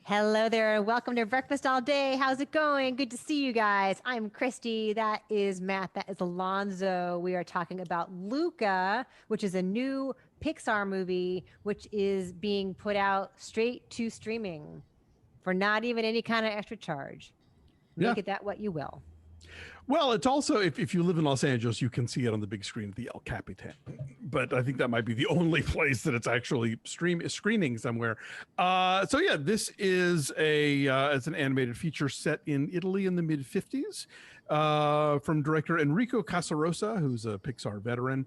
Hello there, and welcome to Breakfast All Day. How's it going? Good to see you guys. I'm Christy. That is Matt. That is Alonso. We are talking about Luca, which is a new Pixar movie, which is being put out straight to streaming for not even any kind of extra charge. Yeah. Make it that what you will. Well, it's also, if you live in Los Angeles, you can see it on the big screen at the El Capitan. But I think that might be the only place that it's actually screening somewhere. So yeah, this is it's an animated feature set in Italy in the mid 50s, from director Enrico Casarosa, who's a Pixar veteran.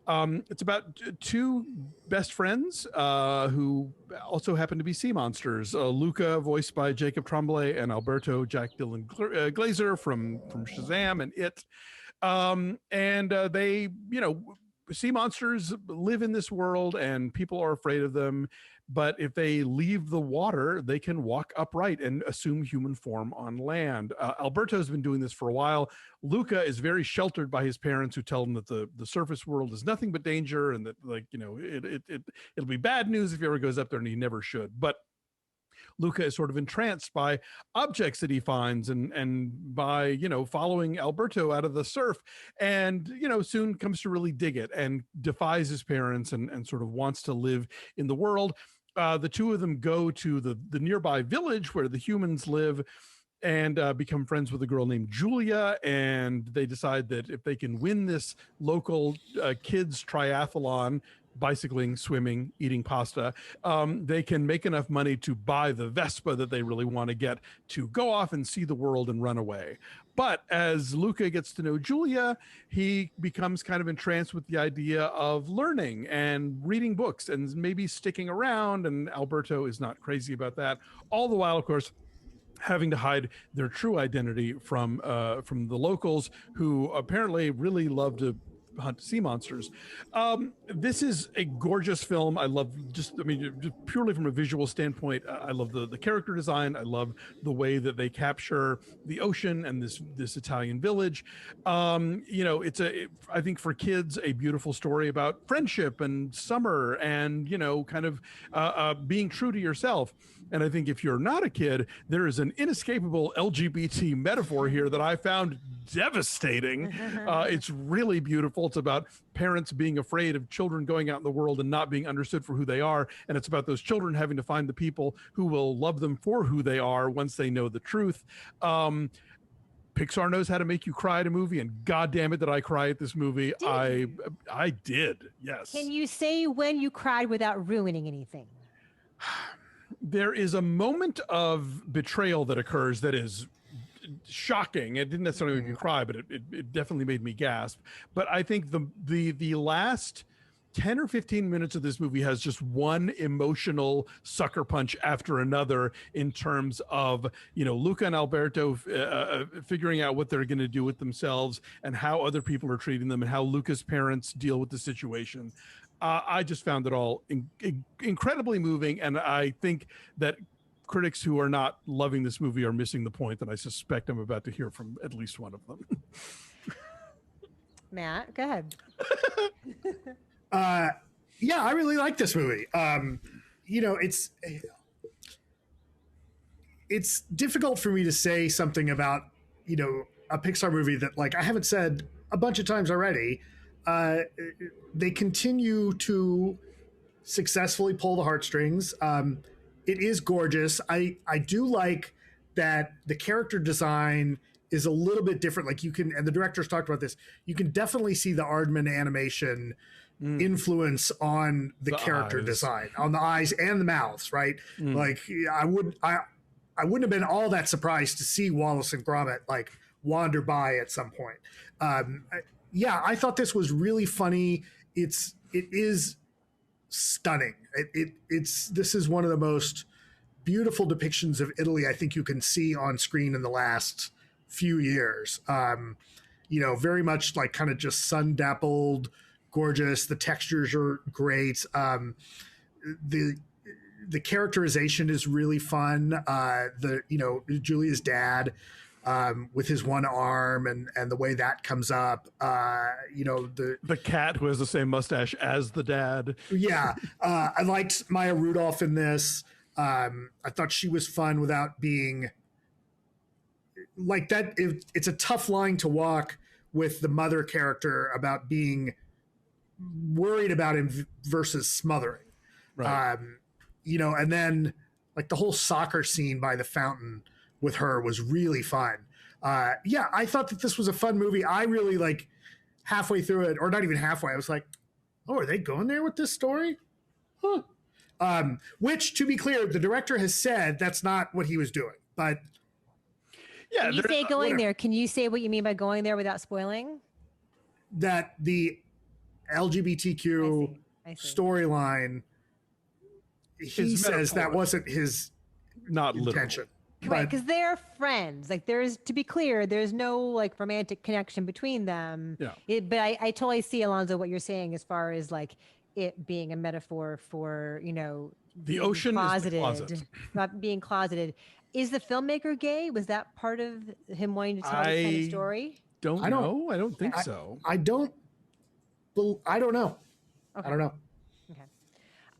It's about two best friends who also happen to be sea monsters. Luca, voiced by Jacob Tremblay, and Alberto Jack Dylan Glazer from Shazam and It. They, sea monsters live in this world and people are afraid of them. But if they leave the water, they can walk upright and assume human form on land. Alberto's been doing this for a while. Luca is very sheltered by his parents, who tell him that the surface world is nothing but danger, and that, it'll be bad news if he ever goes up there, and he never should. But Luca is sort of entranced by objects that he finds, and by, following Alberto out of the surf, and, soon comes to really dig it and defies his parents, and sort of wants to live in the world. The two of them go to the nearby village where the humans live, and become friends with a girl named Julia. And they decide that if they can win this local kids triathlon, bicycling, swimming, eating pasta, they can make enough money to buy the Vespa that they really want to get, to go off and see the world and run away. But as Luca gets to know Julia, he becomes kind of entranced with the idea of learning and reading books and maybe sticking around, and Alberto is not crazy about that. All the while, of course, having to hide their true identity from the locals, who apparently really love to hunt sea monsters. This is a gorgeous film. I love just purely from a visual standpoint, I love the character design. I love the way that they capture the ocean and this Italian village. It's I think for kids, a beautiful story about friendship and summer, and, kind of being true to yourself. And I think if you're not a kid, there is an inescapable LGBT metaphor here that I found devastating. It's really beautiful. It's about parents being afraid of children going out in the world and not being understood for who they are. And it's about those children having to find the people who will love them for who they are once they know the truth. Pixar knows how to make you cry at a movie, and God damn it, did I cry at this movie. I did, yes. Can you say when you cried without ruining anything? There is a moment of betrayal that occurs that is shocking. It didn't necessarily make me cry, but it definitely made me gasp. But I think the last 10 or 15 minutes of this movie has just one emotional sucker punch after another, in terms of, Luca and Alberto figuring out what they're going to do with themselves, and how other people are treating them, and how Luca's parents deal with the situation. I just found it all incredibly moving, and I think that critics who are not loving this movie are missing the point that I suspect I'm about to hear from at least one of them. Matt, go ahead. Yeah, I really like this movie. It's difficult for me to say something about, a Pixar movie that, like, I haven't said a bunch of times already. They continue to successfully pull the heartstrings. It is gorgeous. I do like that the character design is a little bit different. Like, you can, and the directors talked about this, you can definitely see the Aardman animation influence on the character design, on the eyes and the mouths, right? Like, I wouldn't have been all that surprised to see Wallace and Gromit like wander by at some point. I thought this was really funny. It is stunning. This is one of the most beautiful depictions of Italy I think you can see on screen in the last few years. Very much like kind of just sun dappled, gorgeous. The textures are great. The characterization is really fun. Julia's dad, with his one arm, and the way that comes up, the cat who has the same mustache as the dad. Yeah. I liked Maya Rudolph in this. I thought she was fun without being like that. It's a tough line to walk with the mother character about being worried about him versus smothering. Right. And then like the whole soccer scene by the fountain with her was really fun. I thought that this was a fun movie. I really like halfway through it, or not even halfway, I was like, oh, are they going there with this story? Huh. Which, to be clear, the director has said that's not what he was doing. But Yeah. When you say going there, can you say what you mean by going there without spoiling? that the LGBTQ I see. storyline, he says that wasn't his not intention. Right, because they're friends. Like, to be clear, there's no like romantic connection between them. Yeah. But I totally see, Alonso, what you're saying as far as like it being a metaphor for, The ocean is the closet. not being closeted. Is the filmmaker gay? Was that part of him wanting to tell this kind of story? I don't know. I don't think so. I don't know. Okay. I don't know. Okay.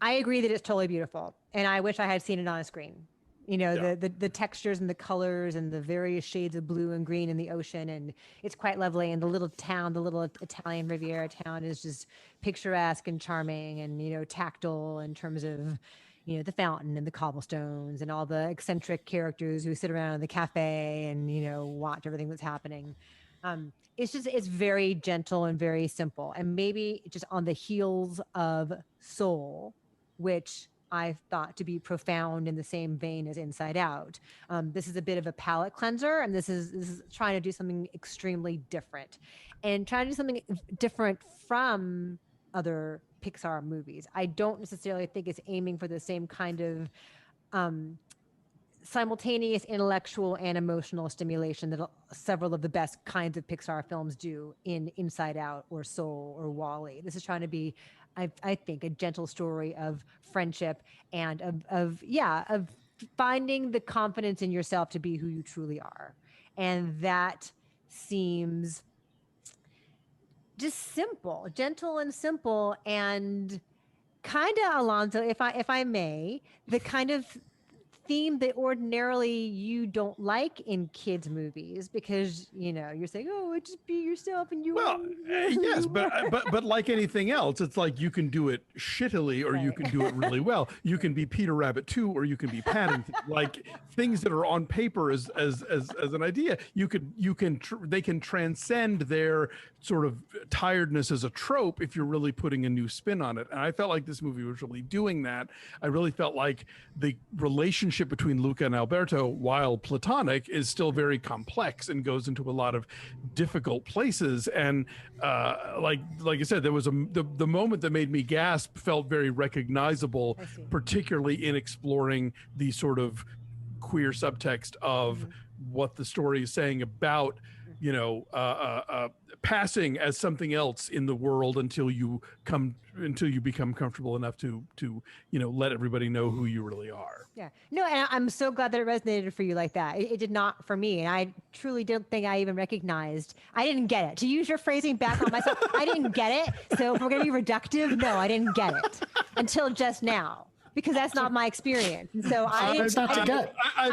I agree that it's totally beautiful, and I wish I had seen it on a screen. The textures and the colors and the various shades of blue and green in the ocean, and it's quite lovely. And the little Italian Riviera town is just picturesque and charming, and tactile in terms of the fountain and the cobblestones and all the eccentric characters who sit around in the cafe and watch everything that's happening. It's very gentle and very simple, and maybe just on the heels of Soul, which I thought to be profound in the same vein as Inside Out. This is a bit of a palate cleanser, and this is trying to do something extremely different, and trying to do something different from other Pixar movies. I don't necessarily think it's aiming for the same kind of simultaneous intellectual and emotional stimulation that several of the best kinds of Pixar films do in Inside Out or Soul or WALL-E. This is trying to be, I think, a gentle story of friendship and of finding the confidence in yourself to be who you truly are. And that seems just simple, gentle and simple, and kind of, Alonso, if I may, the kind of theme that ordinarily you don't like in kids movies, because you're saying, oh, just be yourself, and yes, but like anything else, it's like you can do it shittily or you can do it really well. You can be Peter Rabbit 2 or you can be Paddington. Like things that are on paper as an idea, they can transcend their sort of tiredness as a trope if you're really putting a new spin on it. And I felt like this movie was really doing that. I really felt like the relationship between Luca and Alberto, while platonic, is still very complex and goes into a lot of difficult places. And like I said, there was the moment that made me gasp felt very recognizable, particularly in exploring the sort of queer subtext of what the story is saying about passing as something else in the world until you become comfortable enough to let everybody know who you really are. Yeah. No, and I'm so glad that it resonated for you like that. It did not for me, and I truly don't think I even recognized. I didn't get it. To use your phrasing back on myself, I didn't get it. So if we're gonna be reductive, no, I didn't get it until just now, because that's not my experience. And so I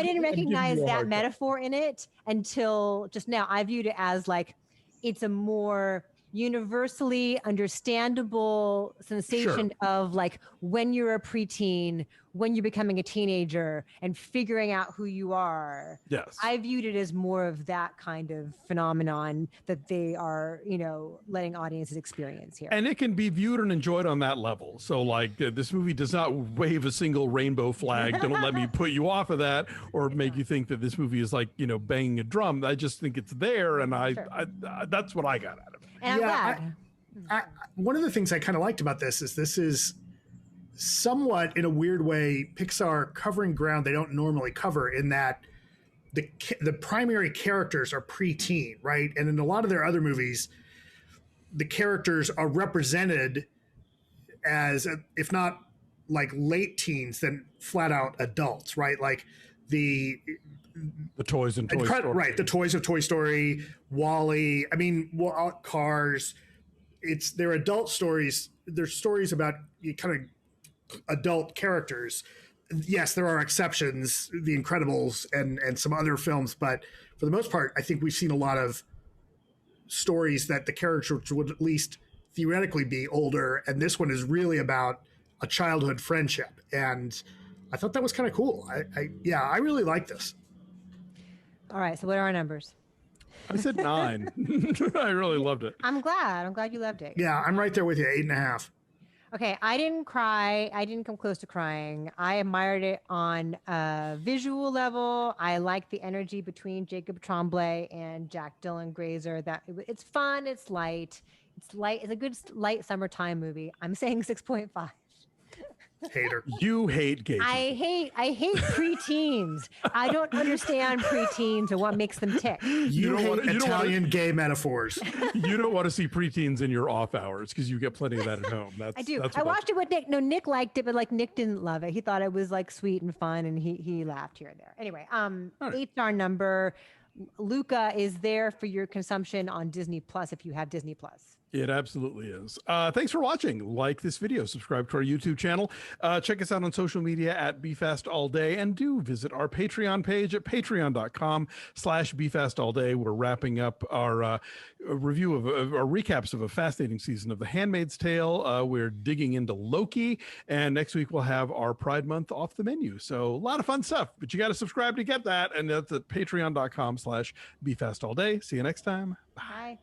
didn't recognize that metaphor in it until just now. I viewed it as like it's a more universally understandable sensation of like when you're a preteen, when you're becoming a teenager and figuring out who you are. Yes. I viewed it as more of that kind of phenomenon that they are, letting audiences experience here. And it can be viewed and enjoyed on that level. So like this movie does not wave a single rainbow flag. Don't let me put you off of that or make you think that this movie is like, banging a drum. I just think it's there. And I that's what I got out of it. And I'm glad. One of the things I kind of liked about this is somewhat, in a weird way, Pixar covering ground they don't normally cover, in that the primary characters are preteen, right? And in a lot of their other movies, the characters are represented as, if not like late teens, then flat out adults, right? Like the toys in Toy Story. Right, the toys of Toy Story, WALL-E, Cars. They're adult stories. They're stories about kind of adult characters. yes, there are exceptions, The Incredibles and some other films, but for the most part, I think we've seen a lot of stories that the characters would at least theoretically be older, and this one is really about a childhood friendship, and I thought that was kind of cool. I really like this. All right, so what are our numbers? I said 9. I really loved it. I'm glad you loved it. Yeah, I'm right there with you, 8.5. Okay, I didn't cry. I didn't come close to crying. I admired it on a visual level. I like the energy between Jacob Tremblay and Jack Dylan Grazer. It's fun. It's light. It's light. It's a good light summertime movie. I'm saying 6.5. Hater. You hate gay people. I hate preteens. I don't understand preteens or what makes them tick. You hate Italian gay metaphors. You don't want to see preteens in your off hours because you get plenty of that at home. I do. I watched it with Nick. No, Nick liked it, but like Nick didn't love it. He thought it was like sweet and fun, and he laughed here and there. Anyway, right. 8-star number. Luca is there for your consumption on Disney Plus if you have Disney Plus. It absolutely is. Thanks for watching. Like this video, subscribe to our YouTube channel. Check us out on social media at BeFastAllDay, and do visit our Patreon page at patreon.com/BeFastAllDay. We're wrapping up our review of our recaps of a fascinating season of The Handmaid's Tale. We're digging into Loki, and next week we'll have our Pride Month off the menu. So a lot of fun stuff, but you got to subscribe to get that, and that's at patreon.com/BeFastAllDay. See you next time. Bye.